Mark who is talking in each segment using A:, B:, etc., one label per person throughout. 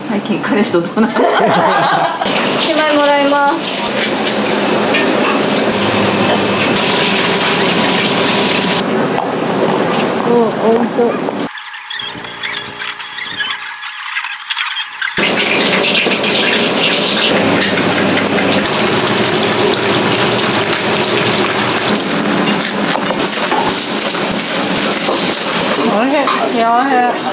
A: 最近彼氏とどうなの？1枚もらいます。おいしい、幸せ。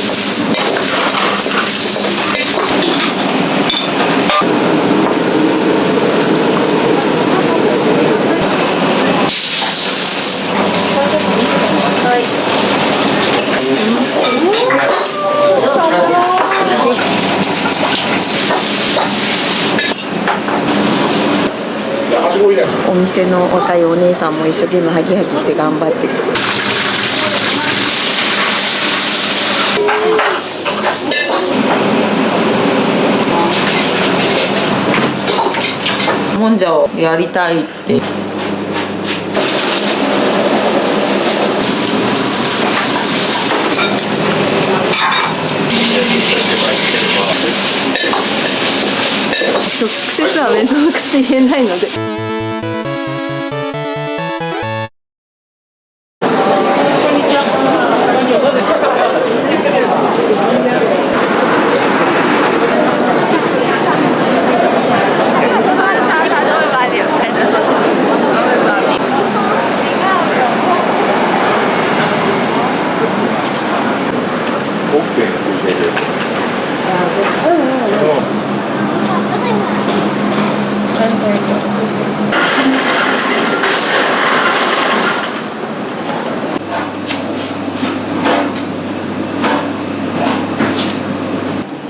A: お店の若いお姉さんも一生懸命ハキハキして頑張ってる。もんじゃをやりたいって。直接は面と向かって言えないので。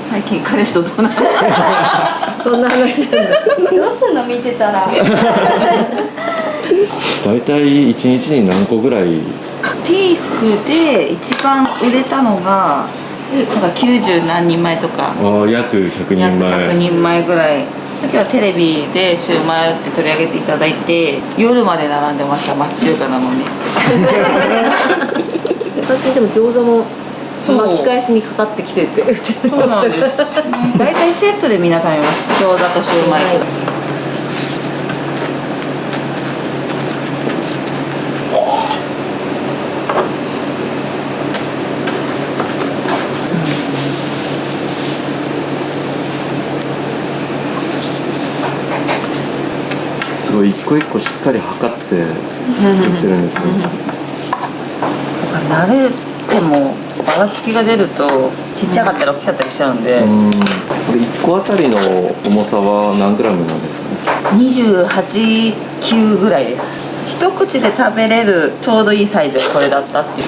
A: 最近彼氏とどうなの？そんな話なんだ。どうすんの見てたら。
B: だいたい1日に何個ぐらい？
A: ピークで一番売れたのがなんか90何人前とか。
B: 約100人前。
A: 約100人前ぐらい。今日はテレビでシューマイって取り上げていただいて、夜まで並んでました。町中華なのに。でも餃子も巻き返しにかかってきてて、そうなんです。大体セットで皆さんいます。餃子とシューマイ。
B: すごい一個一個しっかり測って作ってるんですね。
A: 慣れてもばらつきが出るとちっちゃかったり大きかったりしちゃうんで。
B: で1個あたりの重さは何グラムなんですか
A: ？28、9ぐらいです。一口で食べれるちょうどいいサイズがこれだったっていう。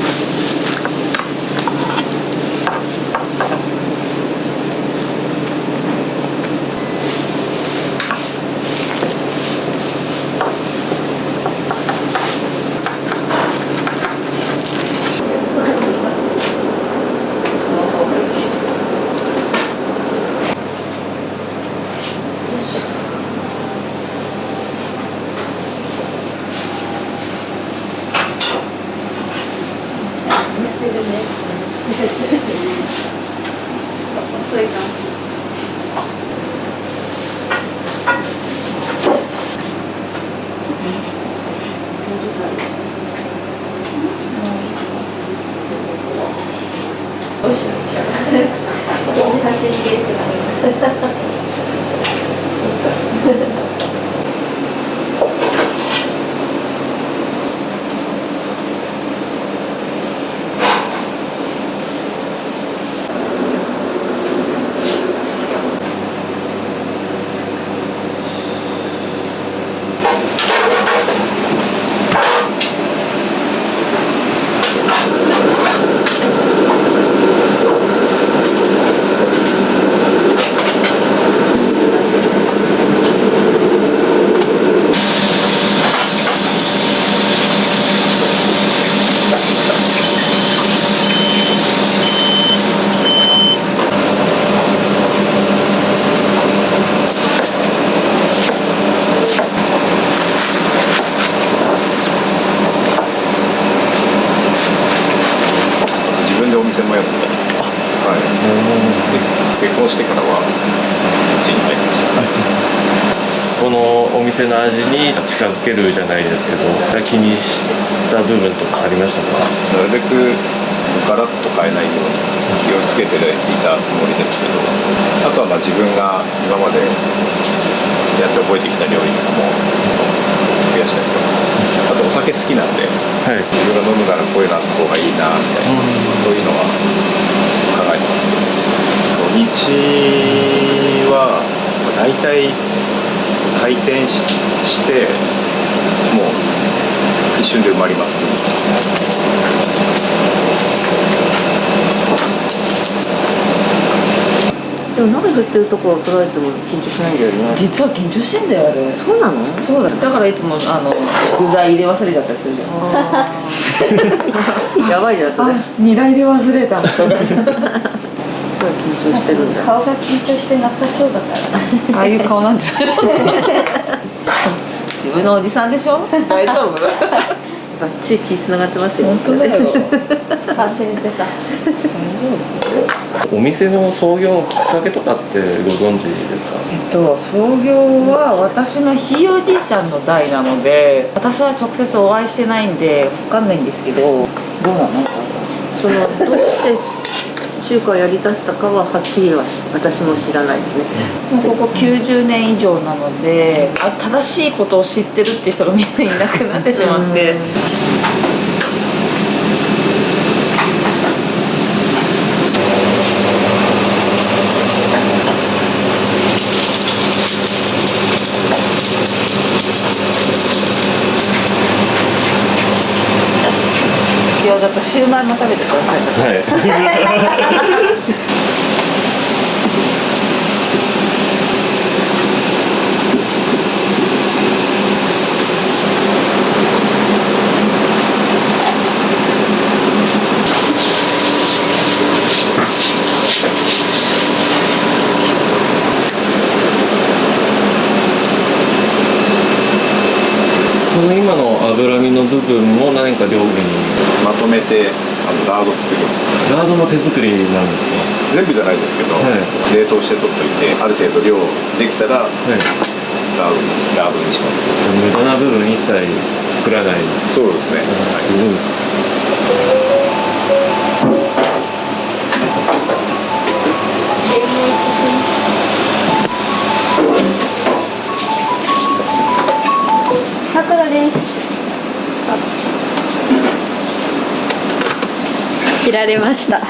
C: ちに入りました。
B: このお店の味に近づけるじゃないですけど、気にした部分とかありましたか？
C: なるべくガラッと変えないように気をつけていたつもりですけど、あとは自分が今までやって覚えてきた料理とかも増やしたりとか、あとお酒好きなんで、
B: はい、
C: 自分が飲むならこういうのあった方がいいなみたいな、そういうのは考えてますよ。土日は大体開店してもう一瞬で埋まります。
A: でも鍋振ってるとこを捉えても緊張しないんだよね。
D: 実は緊張してんだよあれ。
A: そうなの？
D: そうだ。だからいつも具材入れ忘れちゃったりするじゃん。
A: やばいじゃんそれ。
D: ニラ入れ忘れた。
A: すごい緊張してるんだ。
E: 顔が緊張してなさそうだから
D: ああいう顔なんじゃない？自分のおじさんでしょ？大丈夫？
A: バッチリ血つながってますよ。
D: 本当だよ。
E: 忘れてた。
B: お店の創業のきっかけとかってご存知ですか？
D: 創業は私のひいおじいちゃんの代なので、私は直接お会いしてないんで分かんないんですけど、どうなの？
A: そのどうして中華をやりだしたかははっきりは私も知らないですね。
D: もうここ90年以上なので、正しいことを知ってるっていう人がみんないなくなってしまって。餃子とシューマイも食べてください。
B: はい。この今の脂身の部分も何か料理に
C: まとめてラード作る。
B: ラードも手作りなんですか？
C: 全部じゃないですけど、
B: はい、
C: 冷凍して取っといてある程度量できたら、
B: はい、
C: ラードにします。
B: 無駄な部分一切作らない。
C: そうですね、
B: すごいです。
E: さくらです。切られました。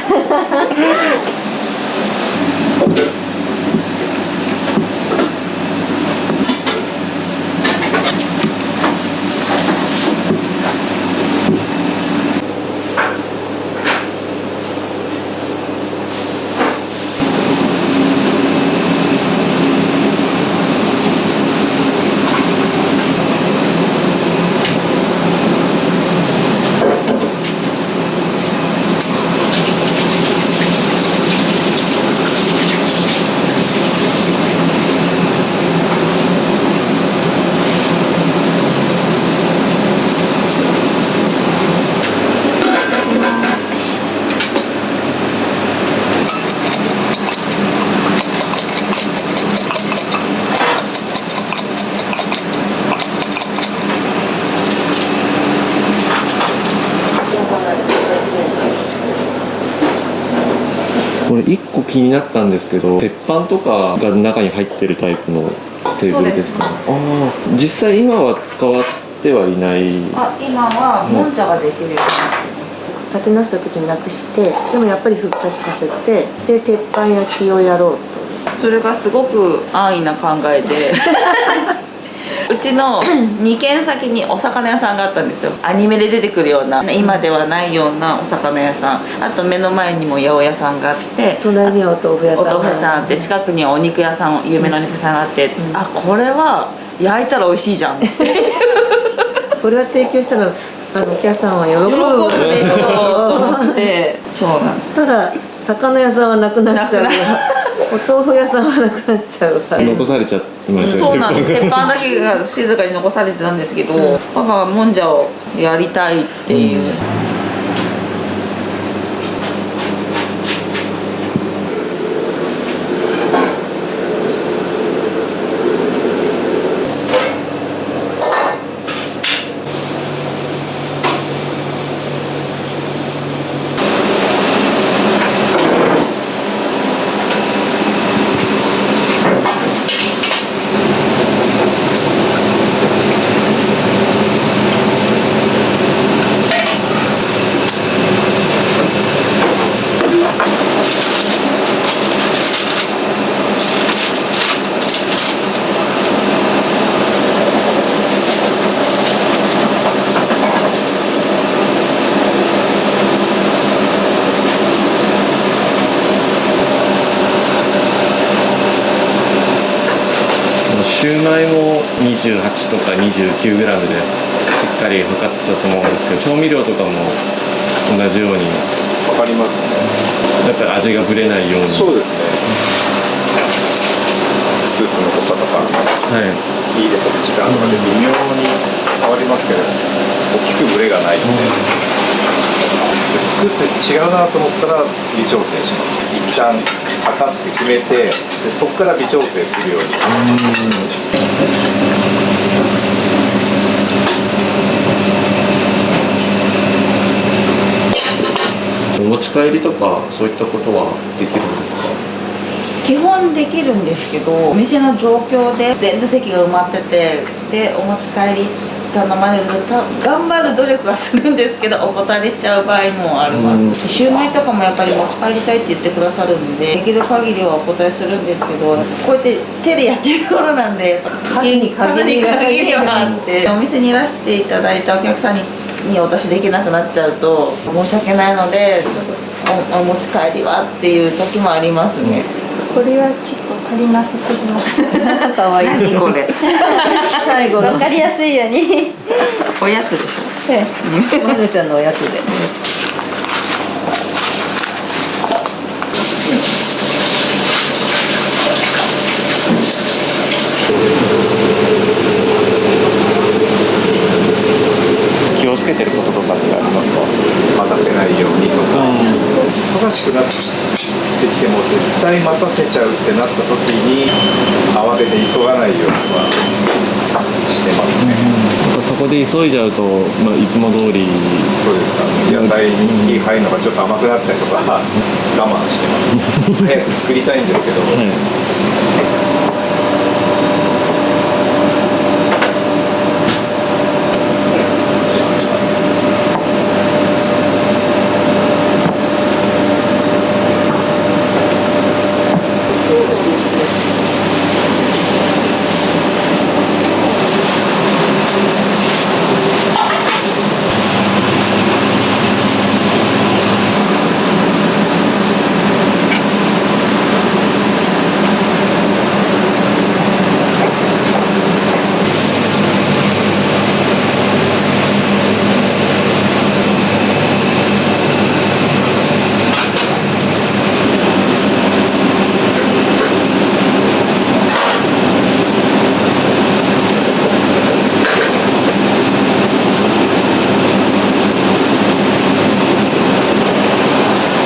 B: これ1個気になったんですけど、鉄板とかが中に入ってるタイプのテーブルですか？ああ、実際今は使ってはいない。
D: 今はもんじゃができるようになってます。
A: 立て直した時になくして、でもやっぱり復活させて、で鉄板焼きをやろうと。
D: それがすごく安易な考えでうちの2軒先にお魚屋さんがあったんですよ。アニメで出てくるような、今ではないようなお魚屋さん、あと目の前にも八百屋さんがあって、
A: 隣にはお豆腐屋さんが
D: お豆腐屋さんあって、近くにはお肉屋さん、有名なお肉屋さんがあって、これは焼いたら美味しいじゃん
A: これは提供したらお客さんは喜ぶ
D: 喜ぶでしょうと思って、そうなん
A: ただ魚屋さんはなくなっちゃうからお豆腐屋さんはなくなっちゃうから
B: 残されちゃいますよね。
D: そうなんです。鉄板だけが静かに残されてたんですけど、パパはもんじゃをやりたいっていう、
B: シューマイも28とか 29g でしっかり測ってたと思うんですけど、調味料とかも同じように
C: わかりますね。
B: やっぱり味がぶれないように。
C: そうですね。スープの濃さとか
B: はい。
C: 火入れた時間とかで微妙に変わりますけど、大きくブレがないんで、作って違うなと思ったら微調整します。一旦測って決めて、でそこから微調整するように。
B: お持ち帰りとかそういったことはできるんですか？
D: 基本できるんですけど、お店の状況で全部席が埋まってて、でお持ち帰り頼まれると頑張る努力はするんですけど、お断りしちゃう場合もあります。シューマイとかもやっぱり持ち帰りたいって言ってくださるんで、できる限りはお答えするんですけど、こうやって手でやってるものなんで、
A: 数に限りが
D: はあって、お店にいらしていただいたお客さんにお出しできなくなっちゃうと申し訳ないので、お持ち帰りはっていう時もありますね。
E: これはちょっと足りなさすぎます。
A: かわいい。
D: 何これ
A: 最後の
E: わかりやすいように。
D: おやつでしょ。
A: まぬちゃんのおやつで。
B: 気をつけてることとかってありますか？
C: 待たせないようにとか、忙しくなってきても絶対待たせちゃうってなった時に慌てて急がないようにはしてますね。
B: そこで急いじゃうと、いつも通り。
C: そうです。野菜に火入るのがちょっと甘くなったりとか我慢してます。早く作りたいんですけど、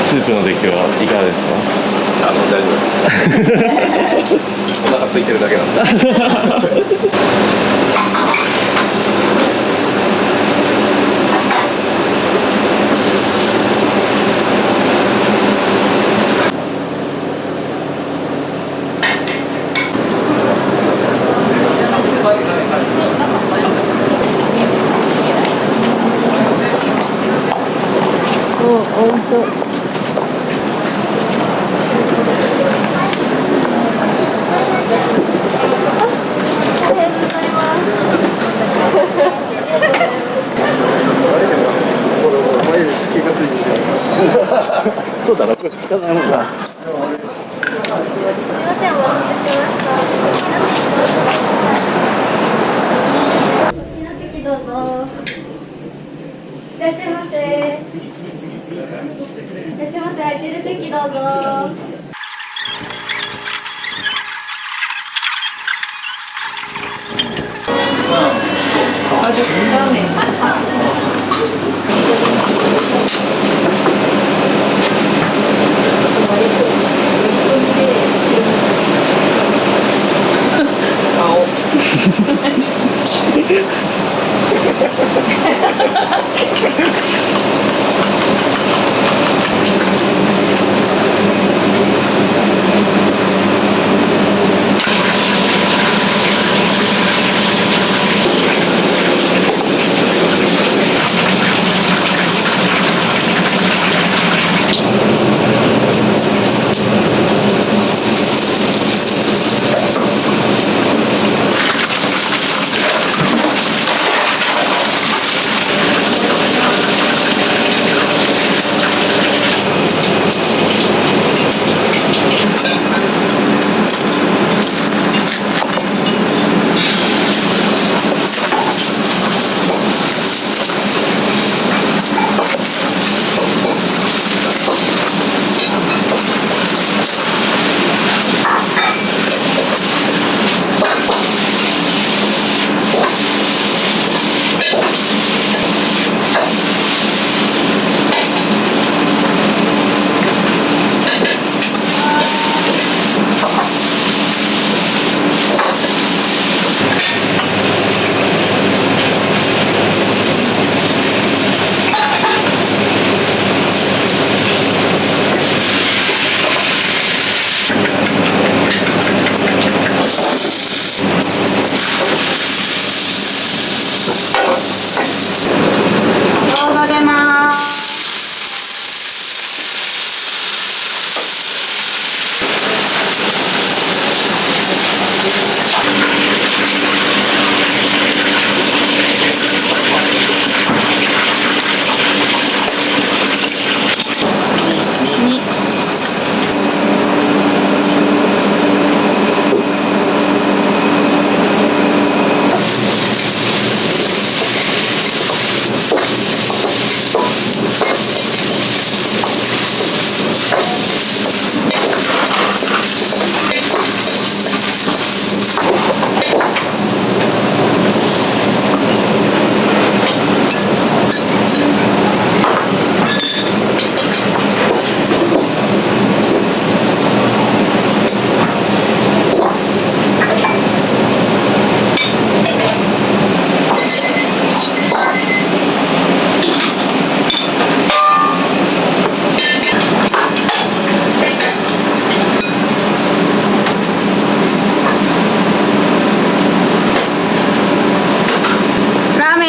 B: スープの出来はいかがですか？
C: 大丈夫です。お腹空いてるだけなんで。
B: そうだろ、これ聞かないもんな。
E: すみません、お待たせしました。好きな席どうぞ。いらっしゃいませ。いらっしゃいませ。空いてる席どうぞ。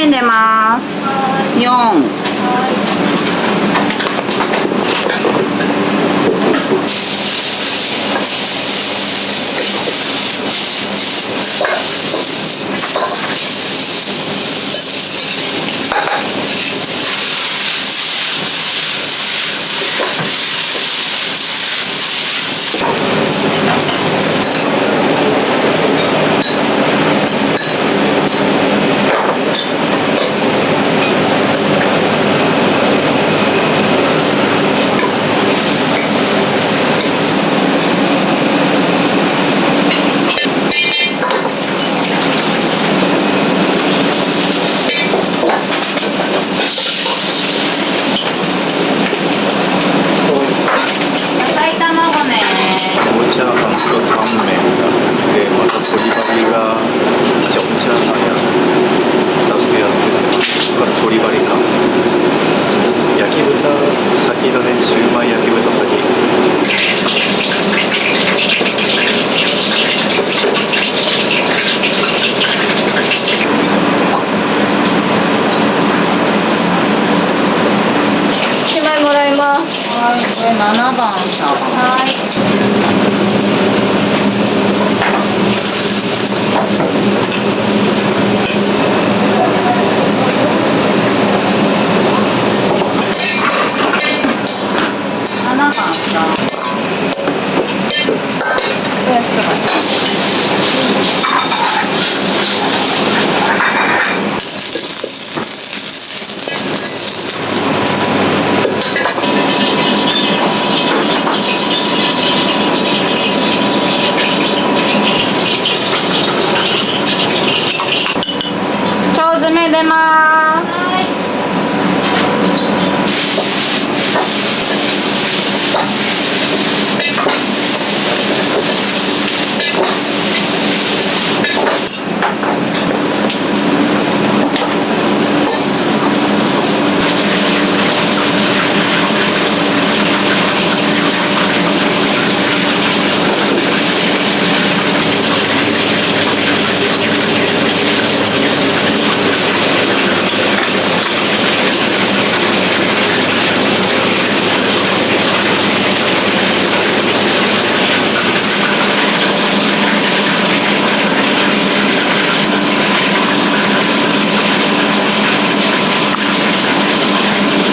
D: 麺出ます。4。
C: チャーハンと乾麺があって、また鶏バリがジョンチャーハンや2つやってて、これ鶏バリか焼き豚先だね、シューマイ焼き豚先。
E: 1枚もらいます。
D: はい、これ7番さん。
E: はい。
D: 7番さん。腸詰め出ます。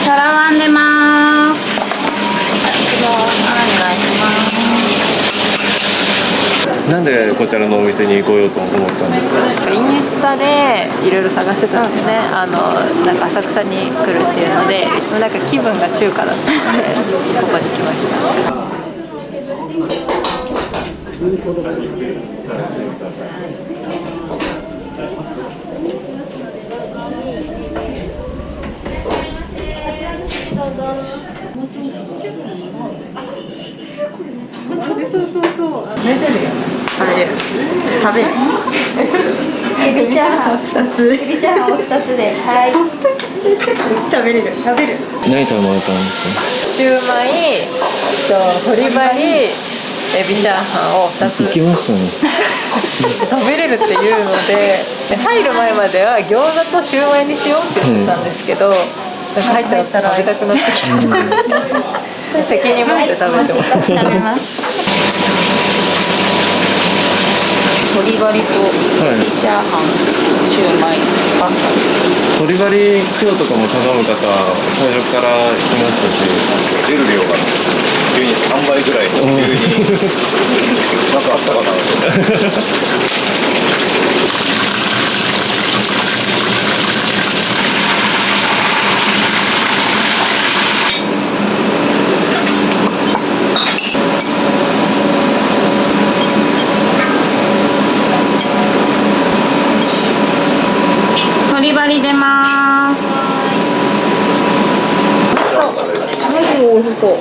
D: サラワン出ます。お願いします。
B: なんでこちらのお店に来ようと思ったんですか？
F: インスタでいろいろ探してたんですね。なんか浅草に来るっていうので、なんか気分が中華だったのでここに来ました。
E: エビチャーハン2つ。エビチャーハンを2つで、はい。
F: 食べれる。
B: 何食べられたんです
F: シューマイと鶏バリ、エビチャーハンを2つ
B: か？行きましたね。
F: 食べれるっていうので、入る前までは餃子とシューマイにしようって言ってたんですけど、なんか入ったら食べたくなってきた。責任持って食べてます。
D: 食べます。鶏バリとチャーハン、シューマイばっかり。
B: 鶏バリ今日とかも頼む方最初から来ましたし、
C: 出る量が急に3倍ぐらい急になんかあったかなって
D: 鶏バリ出ます。
E: おいしそう。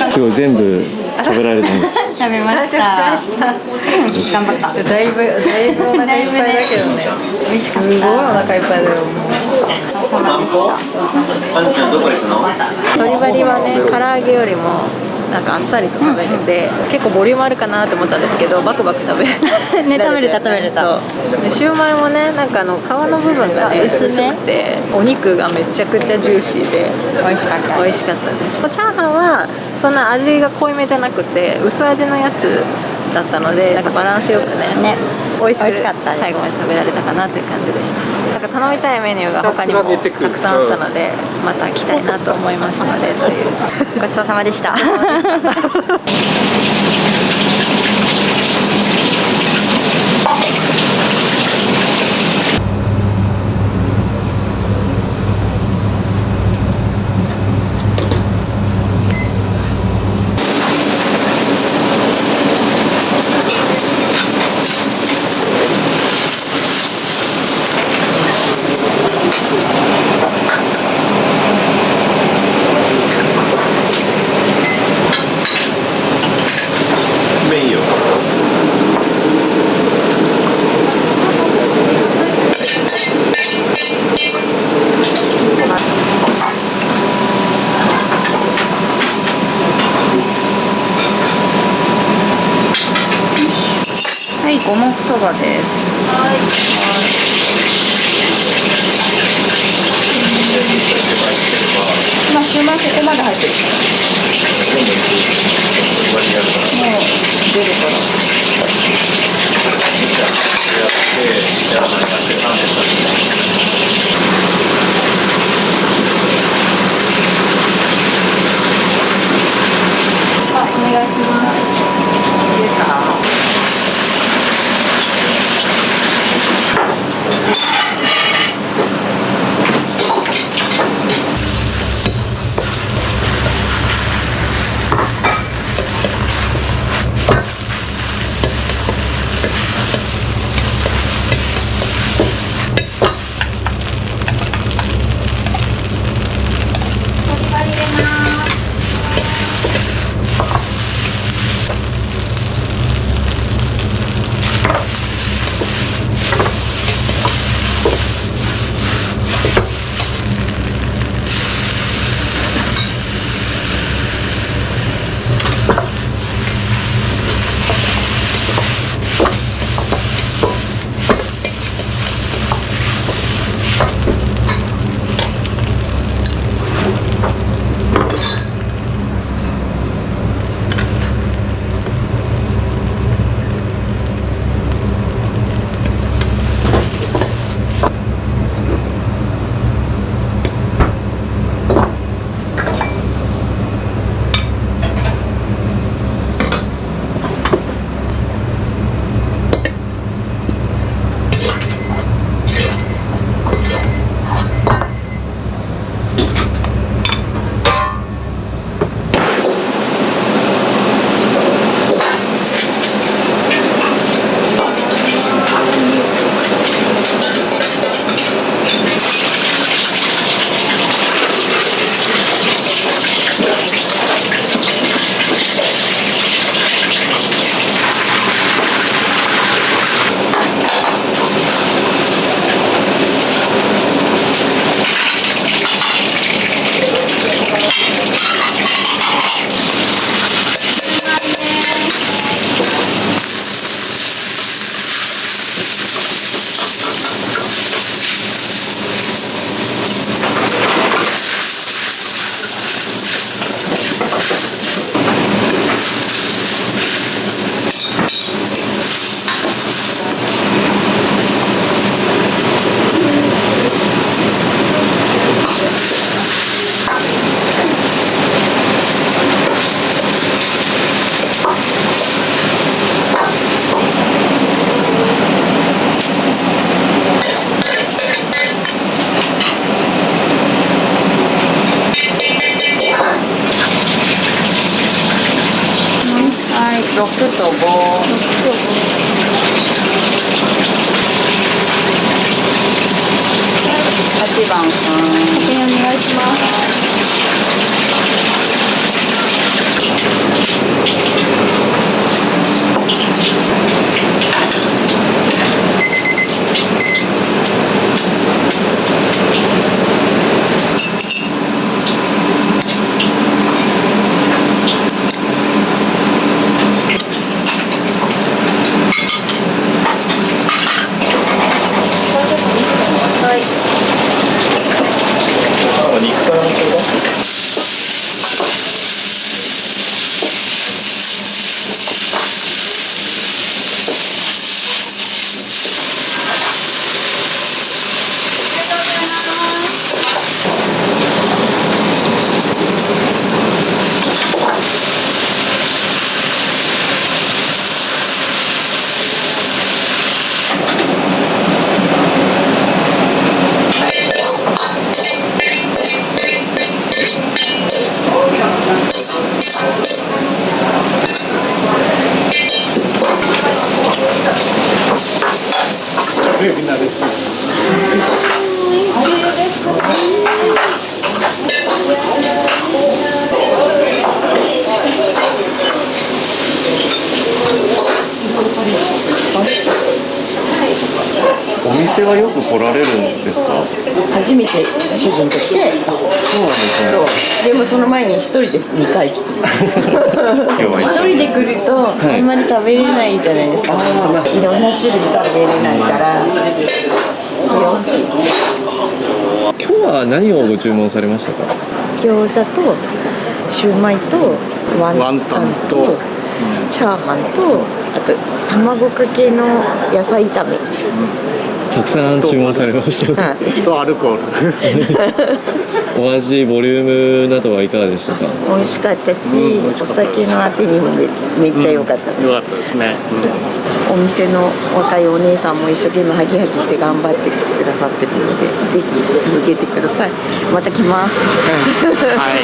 B: すごい全部食べられたんです。
G: 食べました頑張った
F: だいぶお腹いっぱいだけどね。
G: 美味しかっ
F: すごいお腹いっぱいだよ。鶏バリはね、唐揚げよりもなんかあっさりと食べれて、結構ボリュームあるかなと思ったんですけど、バクバク食べ
G: ね食べれた
F: そうでシューマイもね、なんか皮の部分がね薄くて、お肉がめちゃくちゃジューシーで美味しかったです。チャーハンはそんな味が濃いめじゃなくて薄味のやつだったので、なんかバランスよくね美味しく
G: かったです
F: 最後まで食べられたかなという感じでした。なんか頼みたいメニューが他にもたくさんあったので、また来たいなと思いますのでという
G: ごちそうさまでした
C: 麺いいよ。
D: はい、五目そばです。まあ、シューマイここまで入ってるから。もう出るから。あ、お願いします。出た。6と5。8番さん。
E: お願いします。
B: はよく来られるんですか？
A: 初めて主人と来て、
B: そうなんです
A: そ
B: ね。
A: うでもその前に一人で2回来て一人で来るとあんまり食べれないじゃないですか、いろんな種類食べれないから
B: 今日は何をご注文されましたか？
A: 餃子とシューマイとワンタンとチャーハンとあと卵かけの野菜炒め、
B: たくさん注文されました。
C: とアルコール。
B: お味、ボリュームなどはいかがでしたか？
A: 美味しかったし、お酒のあてにもめっちゃ良かったです、
C: 良かったですね。
A: お店の若いお姉さんも一生懸命ハキハキして頑張ってくださってるので、ぜひ続けてください。また来ます。
C: はい。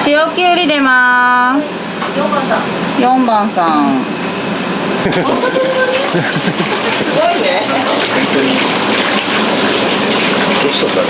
D: 塩きゅうり出ます4番さんすごいね
C: どうしたんだろ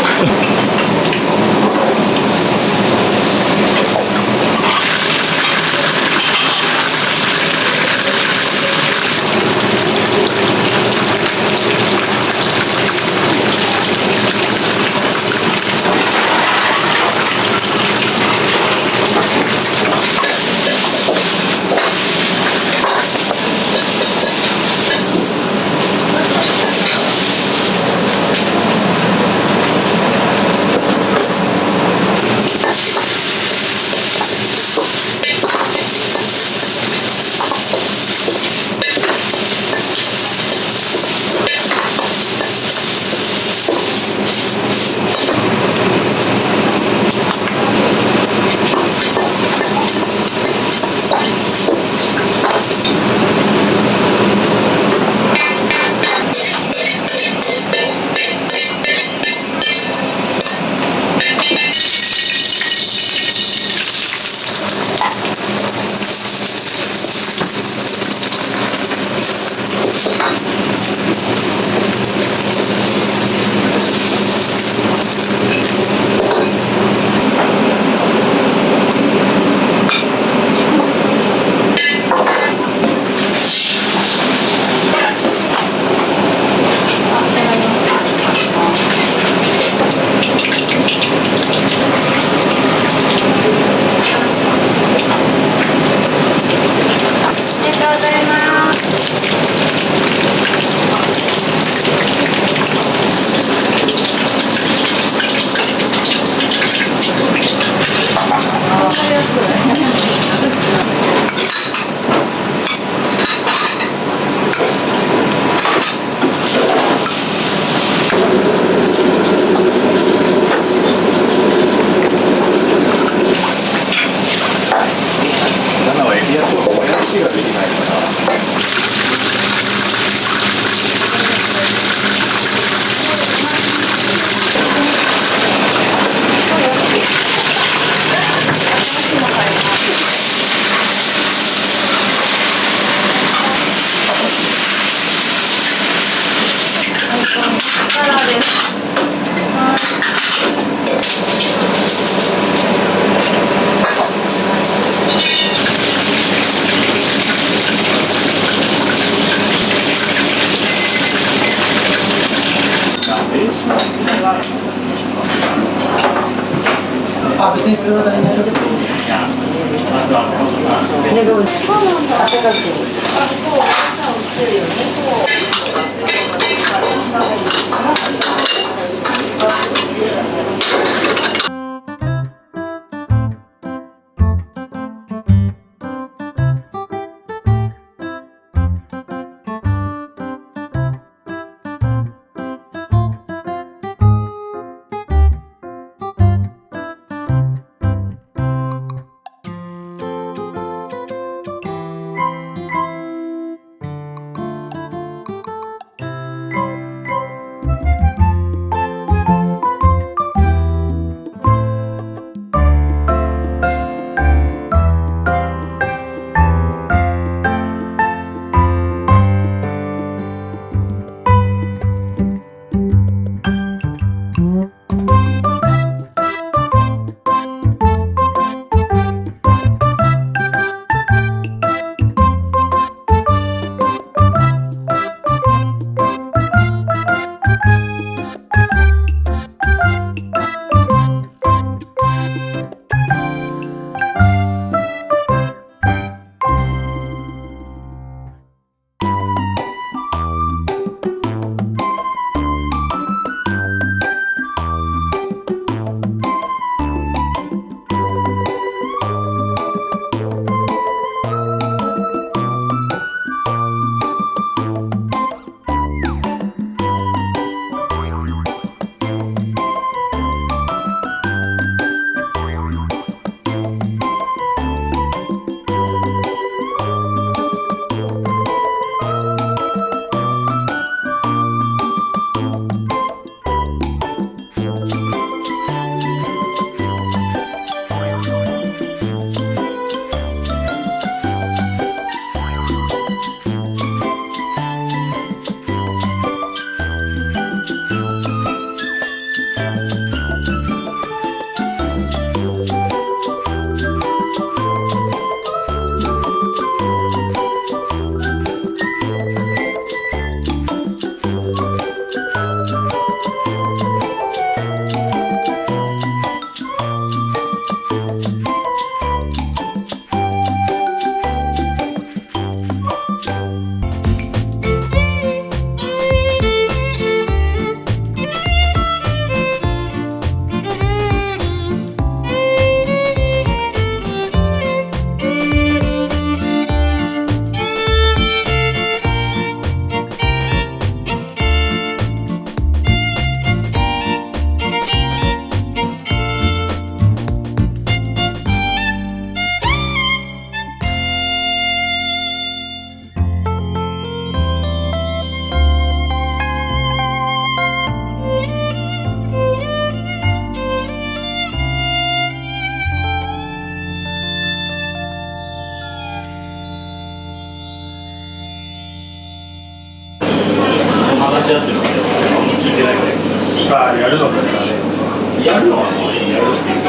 C: 話し合ってるので聞いてないから。やるのかね。やるのはもうやるっていう。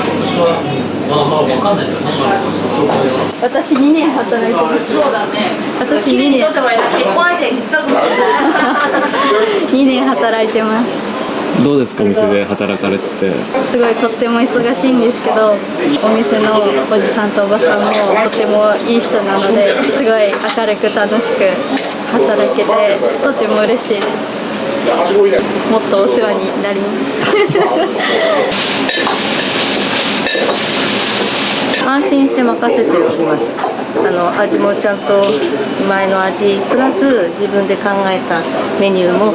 E: 私2年働いてます。そうだね。私2年。2年働いてます。
B: どうですか、お店で働かれてて。
E: すごいとっても忙しいんですけど、お店のおじさんとおばさんもとてもいい人なので、すごい明るく楽しく働けてとっても嬉しいです。もっとお世話になります
F: 安心して任せております。味もちゃんと前の味プラス自分で考えたメニューも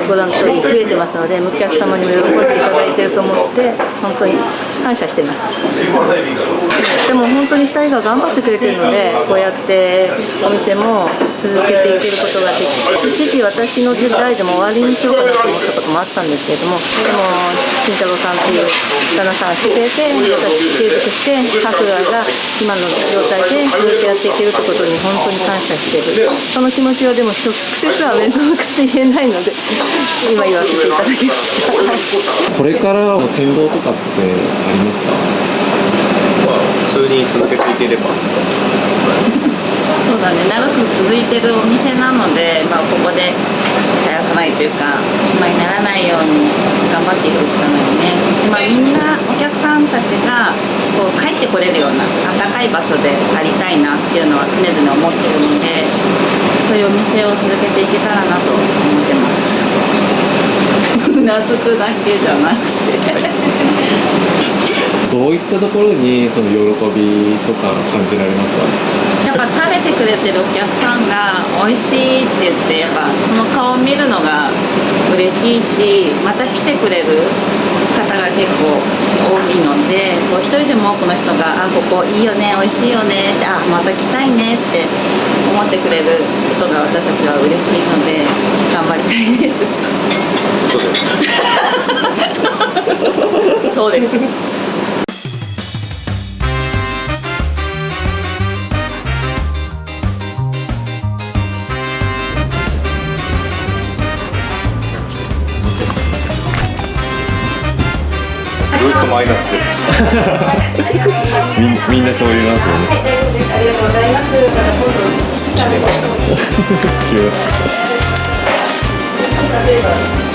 F: ご覧の通り増えてますので、お客様にも喜んでいただいていると思って本当に感謝してます。でも本当に2人が頑張ってくれてるので、こうやってお店も続けていけることができて、一時私の時代でも終わりにしようかなと思ったこともあったんですけれども、でも慎太郎さんという旦那さんが来てくれて、私継続して覚悟が今の状態でずっとやっていけるってことに本当に感謝している。その気持ちはでも直接は面と向かって言えないので、今言わせていただきました。
B: これからの展望とかってありますか？
C: 普通に続けていければ。
D: そうだね、長く続いてるお店なので、ここで絶やさないというか暇にならないように頑張っていくしかないね。で、みんなお客さんたちがこう帰ってこれるような温かい場所でありたいなっていうのは常々思ってるので、そういうお店を続けていけたらなと思ってます。うなずくだけじゃなくて
B: どういったところにその喜びとか感じられますか？
D: やっぱ食べてくれてるお客さんが美味しいって言って、やっぱその顔を見るのが嬉しいし、また来てくれる方が結構多いので、こう一人でも多くの人が「あ、ここいいよね、美味しいよね」って「あ、また来たいね」って思ってくれることが私たちは嬉しいので頑張りたいです。
C: そうです。
D: そうです。
C: ずっとマイナスです。
B: みんなそう言いますよね。
A: ありがとうございます。
C: 決めました。
B: 決めました。